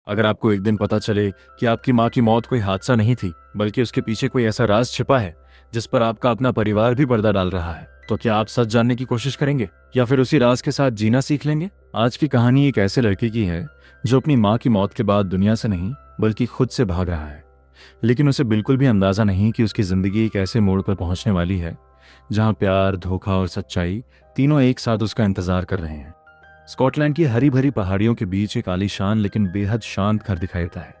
अगर आपको एक दिन पता चले कि आपकी माँ की मौत कोई हादसा नहीं थी, बल्कि उसके पीछे कोई ऐसा राज छिपा है जिस पर आपका अपना परिवार भी पर्दा डाल रहा है, तो क्या आप सच जानने की कोशिश करेंगे या फिर उसी राज के साथ जीना सीख लेंगे? आज की कहानी एक ऐसे लड़के की है जो अपनी माँ की मौत के बाद दुनिया से नहीं बल्कि खुद से भाग रहा है, लेकिन उसे बिल्कुल भी अंदाजा नहीं कि उसकी जिंदगी एक ऐसे मोड़ पर पहुंचने वाली है जहां प्यार, धोखा और सच्चाई तीनों एक साथ उसका इंतजार कर रहे हैं। स्कॉटलैंड की हरी भरी पहाड़ियों के बीच एक आलीशान लेकिन बेहद शांत घर दिखाई देता है।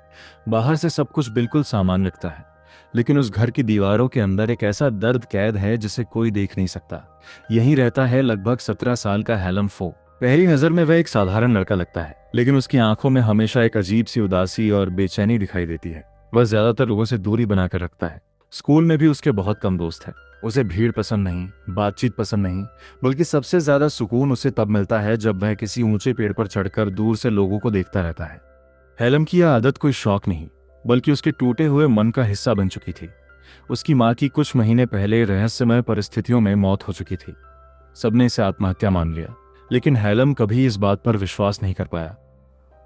बाहर से सब कुछ बिल्कुल सामान्य लगता है, लेकिन उस घर की दीवारों के अंदर एक ऐसा दर्द कैद है जिसे कोई देख नहीं सकता। यहीं रहता है लगभग 17 साल का हैलम फो। पहली नजर में वह एक साधारण लड़का लगता है, लेकिन उसकी आंखों में हमेशा एक अजीब सी उदासी और बेचैनी दिखाई देती है। वह ज्यादातर लोगों से दूरी बनाकर रखता है। स्कूल में भी उसके बहुत कम दोस्त हैं। उसे भीड़ पसंद नहीं, बातचीत पसंद नहीं, बल्कि सबसे ज्यादा सुकून उसे तब मिलता है जब वह किसी ऊंचे पेड़ पर चढ़कर दूर से लोगों को देखता रहता है। हेलम की यह आदत कोई शौक नहीं, बल्कि उसके टूटे हुए मन का हिस्सा बन चुकी थी। उसकी माँ की कुछ महीने पहले रहस्यमय परिस्थितियों में मौत हो चुकी थी। सबने इसे आत्महत्या मान लिया, लेकिन हेलम कभी इस बात पर विश्वास नहीं कर पाया।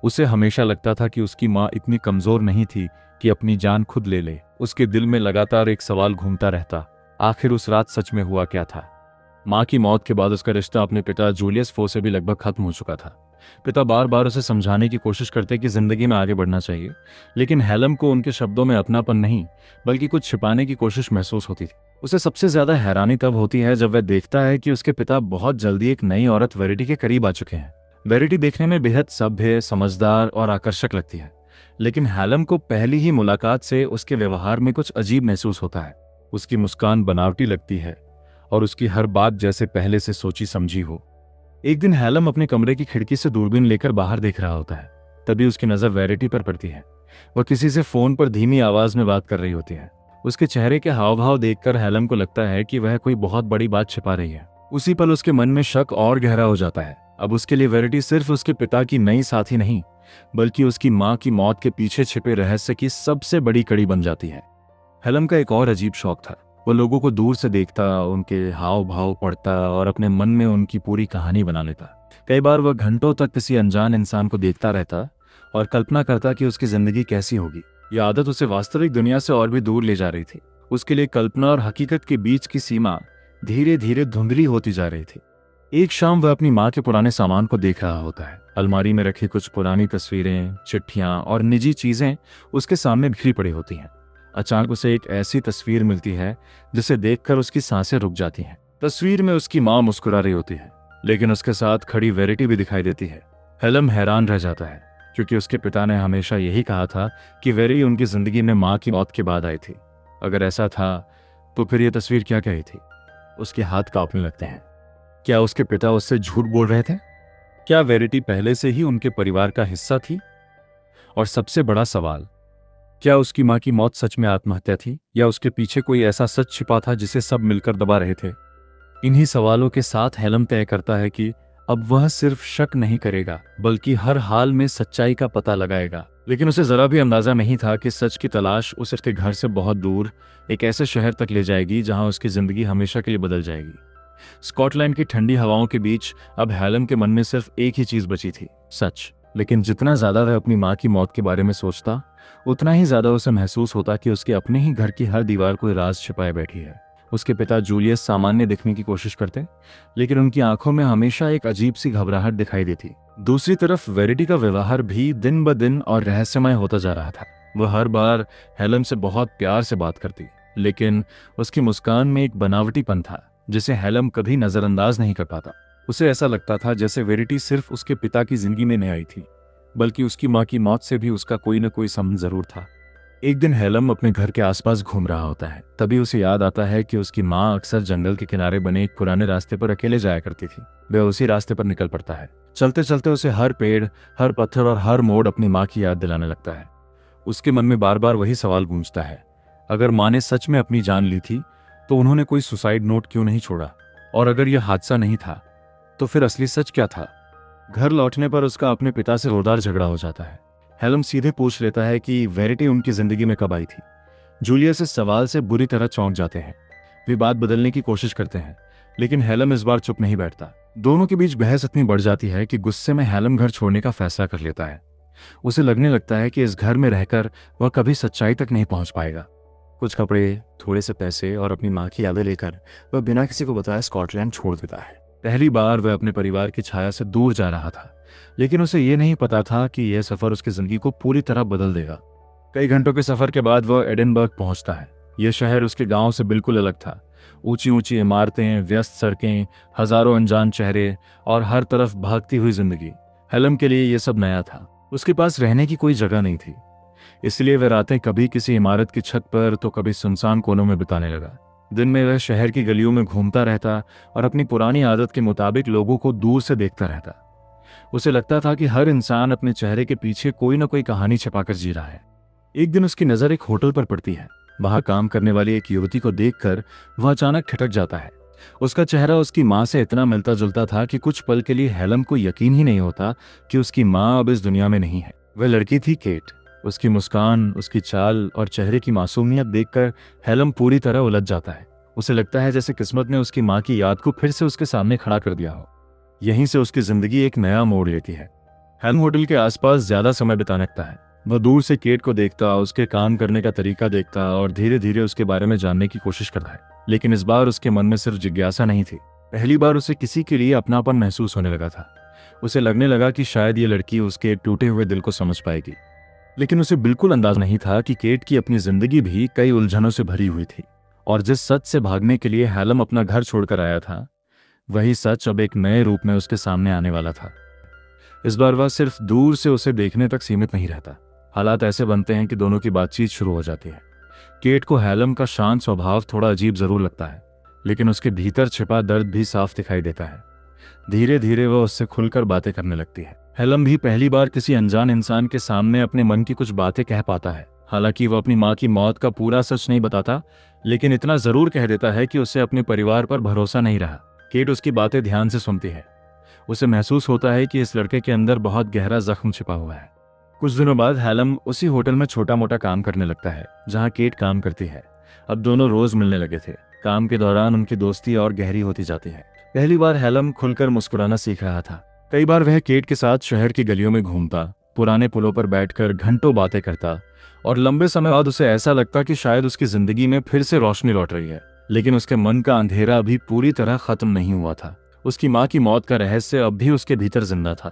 उसे हमेशा लगता था कि उसकी माँ इतनी कमजोर नहीं थी कि अपनी जान खुद ले ले। उसके दिल में लगातार एक सवाल घूमता रहता, आखिर उस रात सच में हुआ क्या था? माँ की मौत के बाद उसका रिश्ता अपने पिता जूलियस फो से भी लगभग खत्म हो चुका था। पिता बार बार उसे समझाने की कोशिश करते कि जिंदगी में आगे बढ़ना चाहिए, लेकिन हेलम को उनके शब्दों में अपनापन नहीं बल्कि कुछ छिपाने की कोशिश महसूस होती थी। उसे सबसे ज्यादा हैरानी तब होती है जब वह देखता है कि उसके पिता बहुत जल्दी एक नई औरत वेरिटी के करीब आ चुके हैं। वेरिटी देखने में बेहद सभ्य, समझदार और आकर्षक लगती है, लेकिन हेलम को पहली ही मुलाकात से उसके व्यवहार में कुछ अजीब महसूस होता है। उसकी मुस्कान बनावटी लगती है और उसकी हर बात जैसे पहले से सोची समझी हो। एक दिन हेलम अपने कमरे की खिड़की से दूरबीन लेकर बाहर देख रहा होता है। तभी उसकी नजर वेरिटी पर पड़ती है। वह किसी से फोन पर धीमी आवाज में बात कर रही होती है। उसके चेहरे के हाव भाव देखकर हेलम को लगता है कि वह कोई बहुत बड़ी बात छिपा रही है। उसी पल उसके मन में शक और गहरा हो जाता है। अब उसके लिए वेरिटी सिर्फ उसके पिता की नई साथी नहीं, बल्कि उसकी माँ की मौत के पीछे छिपे रहस्य की सबसे बड़ी कड़ी बन जाती है। हेलम का एक और अजीब शौक था। वह लोगों को दूर से देखता, उनके हाव भाव पढ़ता और अपने मन में उनकी पूरी कहानी बना लेता। कई बार वह घंटों तक किसी अनजान इंसान को देखता रहता और कल्पना करता कि उसकी जिंदगी कैसी होगी। यह आदत उसे वास्तविक दुनिया से और भी दूर ले जा रही थी। उसके लिए कल्पना और हकीकत के बीच की सीमा धीरे धीरे धुंधली होती जा रही थी। एक शाम वह अपनी माँ के पुराने सामान को देख रहा होता है। अलमारी में रखी कुछ पुरानी तस्वीरें, चिट्ठियां और निजी चीजें उसके सामने बिखरी पड़ी होती हैं। अचानक उसे एक ऐसी तस्वीर मिलती है जिसे देखकर उसकी सांसें रुक जाती हैं। तस्वीर में उसकी माँ मुस्कुरा रही होती है, लेकिन उसके साथ खड़ी वेरिटी भी दिखाई देती है। हेलम हैरान रह जाता है, क्योंकि उसके पिता ने हमेशा यही कहा था कि वेरी उनकी जिंदगी में माँ की मौत के बाद आई थी। अगर ऐसा था तो फिर यह तस्वीर क्या कही थी? उसके हाथ कांपने लगते हैं। क्या उसके पिता उससे झूठ बोल रहे थे? क्या वेरिटी पहले से ही उनके परिवार का हिस्सा थी? और सबसे बड़ा सवाल, क्या उसकी माँ की मौत सच में आत्महत्या थी या उसके पीछे कोई ऐसा सच छिपा था जिसे सब मिलकर दबा रहे थे? इन्हीं सवालों के साथ हेलम तय करता है कि अब वह सिर्फ शक नहीं करेगा, बल्कि हर हाल में सच्चाई का पता लगाएगा। लेकिन उसे जरा भी अंदाजा नहीं था कि सच की तलाश उसे उसके घर से बहुत दूर एक ऐसे शहर तक ले जाएगी जहां उसकी जिंदगी हमेशा के लिए बदल जाएगी। स्कॉटलैंड की ठंडी हवाओं के बीच अब हेलम के मन में सिर्फ एक ही चीज बची थी, सच। लेकिन जितना ज्यादा वह अपनी माँ की मौत के बारे में सोचता, उतना ही ज्यादा उसे महसूस होता कि उसके अपने ही घर की हर दीवार कोई राज छिपाए बैठी है। उसके पिता जूलियस सामान्य दिखने की कोशिश करते, लेकिन उनकी आंखों में हमेशा एक अजीब सी घबराहट दिखाई देती। दूसरी तरफ वेरिटी का व्यवहार भी दिन ब दिन और रहस्यमय होता जा रहा था। वह हर बार हेलम से बहुत प्यार से बात करती, लेकिन उसकी मुस्कान में एक बनावटीपन था जिसे हेलम कभी नजरअंदाज नहीं कर पाता। उसे ऐसा लगता था जैसे वेरिटी सिर्फ उसके पिता की जिंदगी में नहीं आई थी, बल्कि उसकी माँ की मौत से भी उसका कोई न कोई संबंध जरूर था। एक दिन हेलम अपने घर के आसपास घूम रहा होता है। तभी उसे याद आता है कि उसकी माँ अक्सर जंगल के किनारे बने एक पुराने रास्ते पर अकेले जाया करती थी। वह उसी रास्ते पर निकल पड़ता है। चलते चलते उसे हर पेड़, हर पत्थर और हर मोड़ अपनी माँ की याद दिलाने लगता है। उसके मन में बार बार वही सवाल गूंजता है, अगर माँ ने सच में अपनी जान ली थी तो उन्होंने कोई सुसाइड नोट क्यों नहीं छोड़ा? और अगर यह हादसा नहीं था तो फिर असली सच क्या था? घर लौटने पर उसका अपने पिता से जोरदार झगड़ा हो जाता है। हेलम सीधे पूछ लेता है कि वेरिटी उनकी जिंदगी में कब आई थी। जूलियस इस सवाल से बुरी तरह चौंक जाते हैं। वे बात बदलने की कोशिश करते हैं, लेकिन हेलम इस बार चुप नहीं बैठता। दोनों के बीच बहस इतनी बढ़ जाती है कि गुस्से में हेलम घर छोड़ने का फैसला कर लेता है। उसे लगने लगता है कि इस घर में रहकर वह कभी सच्चाई तक नहीं पहुंच पाएगा। कुछ कपड़े, थोड़े से पैसे और अपनी माँ की यादें लेकर वह बिना किसी को बताए स्कॉटलैंड छोड़ देता है। पहली बार वह अपने परिवार की छाया से दूर जा रहा था, लेकिन उसे यह नहीं पता था कि यह सफर उसकी जिंदगी को पूरी तरह बदल देगा। कई घंटों के सफर के बाद वह एडिनबर्ग पहुंचता है। यह शहर उसके गांव से बिल्कुल अलग था। ऊंची ऊंची इमारतें, व्यस्त सड़कें, हजारों अनजान चेहरे और हर तरफ भागती हुई जिंदगी। हेलम के लिए यह सब नया था। उसके पास रहने की कोई जगह नहीं थी, इसलिए वह रातें कभी किसी इमारत की छत पर तो कभी सुनसान कोनों में बिताने लगा। दिन में वह शहर की गलियों में घूमता रहता और अपनी पुरानी आदत के मुताबिक लोगों को दूर से देखता रहता। उसे लगता था कि हर इंसान अपने चेहरे के पीछे कोई न कोई कहानी छिपाकर जी रहा है। एक दिन उसकी नजर एक होटल पर पड़ती है। वहां काम करने वाली एक युवती को देखकर वह अचानक ठिठक जाता है। उसका चेहरा उसकी माँ से इतना मिलता जुलता था कि कुछ पल के लिए हेलम को यकीन ही नहीं होता कि उसकी माँ अब इस दुनिया में नहीं है। वह लड़की थी केट। उसकी मुस्कान, उसकी चाल और चेहरे की मासूमियत देखकर हेलम पूरी तरह उलझ जाता है। उसे लगता है जैसे किस्मत ने उसकी माँ की याद को फिर से उसके सामने खड़ा कर दिया हो। यहीं से उसकी जिंदगी एक नया मोड़ लेती है। हेलम होटल के आसपास ज्यादा समय बिताने लगता है। वह दूर से केट को देखता, उसके काम करने का तरीका देखता और धीरे धीरे उसके बारे में जानने की कोशिश करता है। लेकिन इस बार उसके मन में सिर्फ जिज्ञासा नहीं थी। पहली बार उसे किसी के लिए अपनापन महसूस होने लगा था। उसे लगने लगा कि शायद ये लड़की उसके एक टूटे हुए दिल को समझ पाएगी। लेकिन उसे बिल्कुल अंदाज नहीं था कि केट की अपनी जिंदगी भी कई उलझनों से भरी हुई थी और जिस सच से भागने के लिए हेलम अपना घर छोड़कर आया था, वही सच अब एक नए रूप में उसके सामने आने वाला था। इस बार वह सिर्फ दूर से उसे देखने तक सीमित नहीं रहता। हालात ऐसे बनते हैं कि दोनों की बातचीत शुरू हो जाती है। केट को हेलम का शांत स्वभाव थोड़ा अजीब जरूर लगता है, लेकिन उसके भीतर छिपा दर्द भी साफ दिखाई देता है। धीरे धीरे वह उससे खुलकर बातें करने लगती है। हेलम भी पहली बार किसी अनजान इंसान के सामने अपने मन की कुछ बातें कह पाता है। हालांकि वह अपनी माँ की मौत का पूरा सच नहीं बताता, लेकिन इतना जरूर कह देता है कि उसे अपने परिवार पर भरोसा नहीं रहा। केट उसकी बातें ध्यान से सुनती है। उसे महसूस होता है कि इस लड़के के अंदर बहुत गहरा जख्म छिपा हुआ है। कुछ दिनों बाद हेलम उसी होटल में छोटा मोटा काम करने लगता है जहां केट काम करती है। अब दोनों रोज मिलने लगे थे। काम के दौरान उनकी दोस्ती और गहरी होती जाती है। पहली बार हेलम खुलकर मुस्कुराना सीख रहा था। कई बार वह केट के साथ शहर की गलियों में घूमता, पुराने पुलों पर बैठकर घंटों बातें करता और लंबे समय बाद उसे ऐसा लगता कि शायद उसकी जिंदगी में फिर से रोशनी लौट रही है। लेकिन उसके मन का अंधेरा अभी पूरी तरह खत्म नहीं हुआ था। उसकी माँ की मौत का रहस्य अब भी उसके भीतर जिंदा था।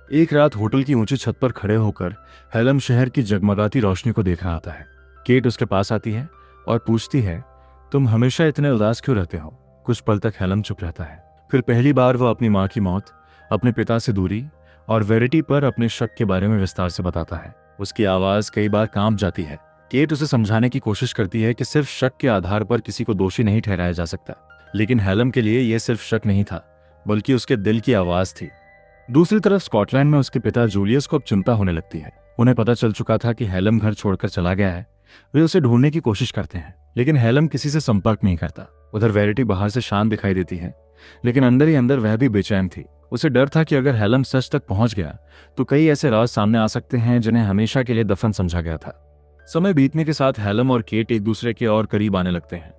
एक रात होटल की ऊंची छत पर खड़े होकर हेलम शहर की जगमगाती रोशनी को देख रहा था। केट उसके पास आती है और पूछती है, तुम हमेशा इतने उदास क्यों रहते हो? कुछ पल तक हेलम चुप रहता है। फिर पहली बार वह अपनी माँ की मौत, अपने पिता से दूरी और वेरिटी पर अपने शक के बारे में विस्तार से बताता है। उसकी आवाज कई बार कांप जाती है। केट उसे समझाने की कोशिश करती है कि सिर्फ शक के आधार पर किसी को दोषी नहीं ठहराया जा सकता, लेकिन हेलम के लिए यह सिर्फ शक नहीं था, बल्कि उसके दिल की आवाज थी। दूसरी तरफ स्कॉटलैंड में उसके पिता जूलियस को अब चिंता होने लगती है। उन्हें पता चल चुका था कि हेलम घर छोड़कर चला गया है। वे उसे ढूंढने की कोशिश करते हैं, लेकिन हेलम किसी से संपर्क नहीं करता। उधर वेरिटी बाहर से शांत दिखाई देती है, लेकिन अंदर ही अंदर वह भी बेचैन थी। उसे डर था कि अगर हेलम सच तक पहुंच गया तो कई ऐसे राज सामने आ सकते हैं जिन्हें हमेशा के लिए दफन समझा गया था। समय बीतने के साथ हेलम और केट एक दूसरे के और करीब आने लगते हैं।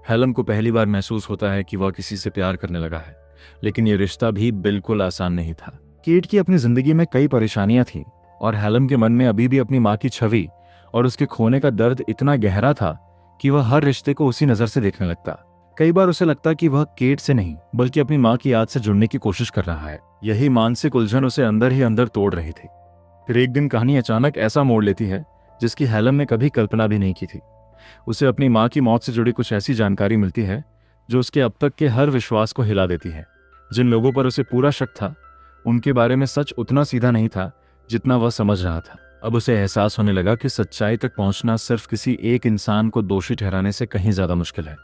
हेलम को पहली बार महसूस होता है कि वह किसी से प्यार करने लगा है, लेकिन यह रिश्ता भी बिल्कुल आसान नहीं था। केट की अपनी जिंदगी में कई परेशानियां थीं और हेलम के मन में अभी भी अपनी माँ की छवि और उसके खोने का दर्द इतना गहरा था कि वह हर रिश्ते को उसी नजर से देखने लगता। कई बार उसे लगता कि वह केट से नहीं बल्कि अपनी माँ की याद से जुड़ने की कोशिश कर रहा है। यही मानसिक उलझन उसे अंदर ही अंदर तोड़ रही थी। फिर एक दिन कहानी अचानक ऐसा मोड़ लेती है जिसकी हेलम ने कभी कल्पना भी नहीं की थी। उसे अपनी माँ की मौत से जुड़ी कुछ ऐसी जानकारी मिलती है जो उसके अब तक के हर विश्वास को हिला देती है। जिन लोगों पर उसे पूरा शक था, उनके बारे में सच उतना सीधा नहीं था जितना वह समझ रहा था। अब उसे एहसास होने लगा कि सच्चाई तक पहुंचना सिर्फ किसी एक इंसान को दोषी ठहराने से कहीं ज्यादा मुश्किल है।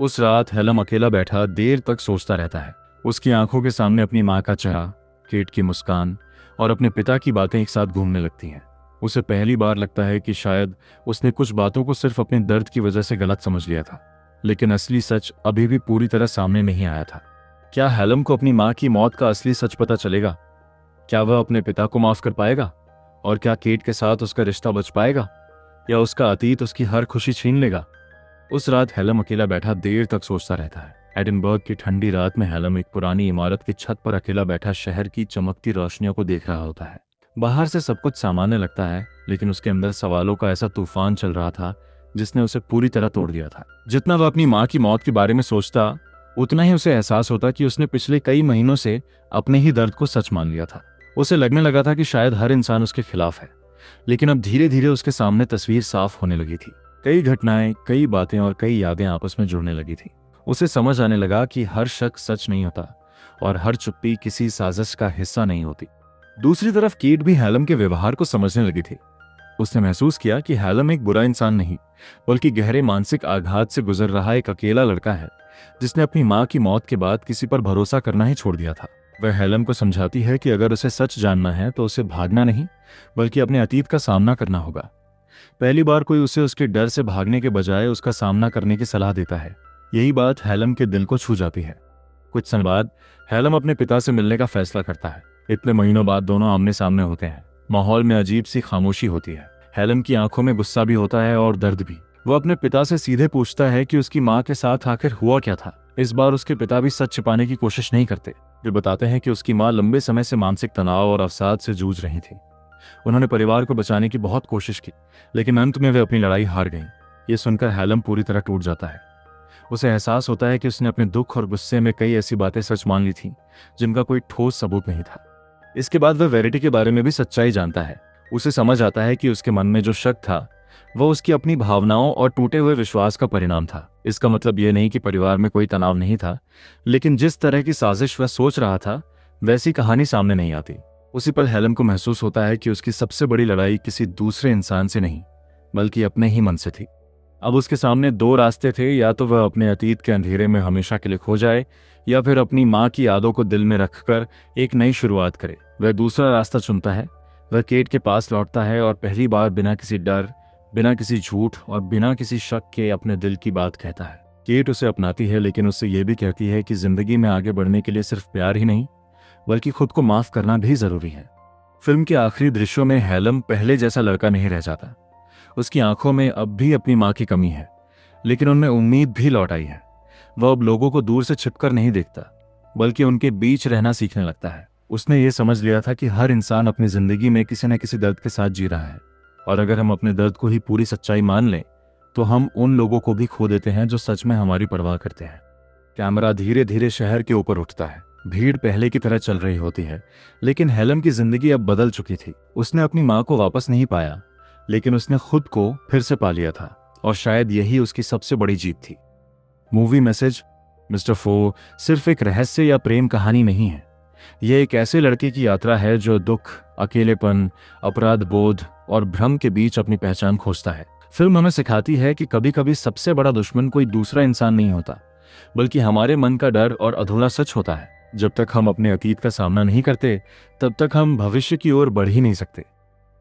उस रात हेलम अकेला बैठा देर तक सोचता रहता है। उसकी आंखों के सामने अपनी माँ का चेहरा, केट की मुस्कान और अपने पिता की बातें एक साथ घूमने लगती हैं। उसे पहली बार लगता है कि शायद उसने कुछ बातों को सिर्फ अपने दर्द की वजह से गलत समझ लिया था, लेकिन असली सच अभी भी पूरी तरह सामने नहीं आया था। क्या हेलम को अपनी माँ की मौत का असली सच पता चलेगा? क्या वह अपने पिता को माफ कर पाएगा? और क्या केट के साथ उसका रिश्ता बच पाएगा, या उसका अतीत उसकी हर खुशी छीन लेगा? उस रात हेलम अकेला बैठा देर तक सोचता रहता है। एडिनबर्ग की ठंडी रात में हेलम एक पुरानी इमारत की छत पर अकेला बैठा शहर की चमकती रोशनियों को देख रहा होता है। बाहर से सब कुछ सामान्य लगता है, लेकिन उसके अंदर सवालों का ऐसा तूफान चल रहा था जिसने उसे पूरी तरह तोड़ दिया था। जितना वह अपनी माँ की मौत के बारे में सोचता, उतना ही उसे एहसास होता कि उसने पिछले कई महीनों से अपने ही दर्द को सच मान लिया था। उसे लगने लगा था कि शायद हर इंसान उसके खिलाफ है, लेकिन अब धीरे धीरे उसके सामने तस्वीर साफ होने लगी थी। कई घटनाएं, कई बातें और कई यादें आपस में जुड़ने लगी थी। उसे समझ आने लगा कि हर शख्स सच नहीं होता और हर चुप्पी किसी साजिश का हिस्सा नहीं होती। दूसरी तरफ कीट भी हैलम के व्यवहार को समझने लगी थी। उसने महसूस किया कि हैलम एक बुरा इंसान नहीं, बल्कि गहरे मानसिक आघात से गुजर रहा एक अकेला लड़का है जिसने अपनी माँ की मौत के बाद किसी पर भरोसा करना ही छोड़ दिया था। वह हैलम को समझाती है कि अगर उसे सच जानना है तो उसे भागना नहीं, बल्कि अपने अतीत का सामना करना होगा। पहली बार कोई उसे उसके डर से भागने के बजाय उसका सामना करने की सलाह देता है। यही बात हैलम के दिल को छू जाती है। कुछ समय बाद हैलम अपने पिता से मिलने का फैसला करता है। इतने महीनों बाद दोनों आमने सामने होते हैं। माहौल में अजीब सी खामोशी होती है। हैलम की आंखों में गुस्सा भी होता है और दर्द भी। वो अपने पिता से सीधे पूछता है कि उसकी माँ के साथ आखिर हुआ क्या था। इस बार उसके पिता भी सच छिपाने की कोशिश नहीं करते। वे बताते हैं कि उसकी माँ लंबे समय से मानसिक तनाव और अवसाद से जूझ रही थी। उन्होंने परिवार को बचाने की बहुत कोशिश की, लेकिन अंत में वे अपनी लड़ाई हार गईं। ये सुनकर हैलम पूरी तरह टूट जाता है। उसे एहसास होता है कि उसने अपने दुख और गुस्से में कई ऐसी बातें सच मान ली थीं जिनका कोई ठोस सबूत नहीं था। इसके बाद वह वेरिटी के बारे में भी सच्चाई जानता है। उसे समझ आता है कि उसके मन में जो शक था वह उसकी अपनी भावनाओं और टूटे हुए विश्वास का परिणाम था। इसका मतलब यह नहीं कि परिवार में कोई तनाव नहीं था, लेकिन जिस तरह की साजिश वह सोच रहा था वैसी कहानी सामने नहीं आती। उसी पर हैलम को महसूस होता है कि उसकी सबसे बड़ी लड़ाई किसी दूसरे इंसान से नहीं, बल्कि अपने ही मन से थी। अब उसके सामने दो रास्ते थे, या तो वह अपने अतीत के अंधेरे में हमेशा के लिए खो जाए, या फिर अपनी माँ की यादों को दिल में रखकर एक नई शुरुआत करे। वह दूसरा रास्ता चुनता है। वह केट के पास लौटता है और पहली बार बिना किसी डर, बिना किसी झूठ और बिना किसी शक के अपने दिल की बात कहता है। केट उसे अपनाती है, लेकिन उससे यह भी कहती है कि जिंदगी में आगे बढ़ने के लिए सिर्फ प्यार ही नहीं, बल्कि खुद को माफ करना भी जरूरी है। फिल्म के आखिरी दृश्यों में हैलम पहले जैसा लड़का नहीं रह जाता। उसकी आंखों में अब भी अपनी माँ की कमी है, लेकिन उनमें उम्मीद भी लौट आई है। वह अब लोगों को दूर से छिपकर नहीं देखता, बल्कि उनके बीच रहना सीखने लगता है। उसने ये समझ लिया था कि हर इंसान अपनी जिंदगी में किसी न किसी दर्द के साथ जी रहा है, और अगर हम अपने दर्द को ही पूरी सच्चाई मान लें तो हम उन लोगों को भी खो देते हैं जो सच में हमारी परवाह करते हैं। कैमरा धीरे धीरे शहर के ऊपर उठता है। भीड़ पहले की तरह चल रही होती है, लेकिन हैलम की जिंदगी अब बदल चुकी थी। उसने अपनी माँ को वापस नहीं पाया, लेकिन उसने खुद को फिर से पा लिया था, और शायद यही उसकी सबसे बड़ी जीत थी। मूवी मैसेज: मिस्टर फो सिर्फ एक रहस्य या प्रेम कहानी नहीं है। यह एक ऐसे लड़के की यात्रा है जो दुख, अकेलेपन, अपराध बोध और भ्रम के बीच अपनी पहचान खोजता है। फिल्म हमें सिखाती है कि कभी कभी सबसे बड़ा दुश्मन कोई दूसरा इंसान नहीं होता, बल्कि हमारे मन का डर और अधूरा सच होता है। जब तक हम अपने अतीत का सामना नहीं करते, तब तक हम भविष्य की ओर बढ़ ही नहीं सकते।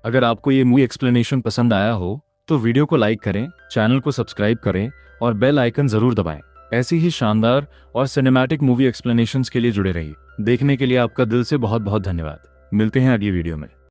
अगर आपको ये मूवी एक्सप्लेनेशन पसंद आया हो तो वीडियो को लाइक करें, चैनल को सब्सक्राइब करें और बेल आइकन जरूर दबाएं। ऐसी ही शानदार और सिनेमैटिक मूवी एक्सप्लेनेशंस के लिए जुड़े रहिए। देखने के लिए आपका दिल से बहुत बहुत धन्यवाद। मिलते हैं अगली वीडियो में।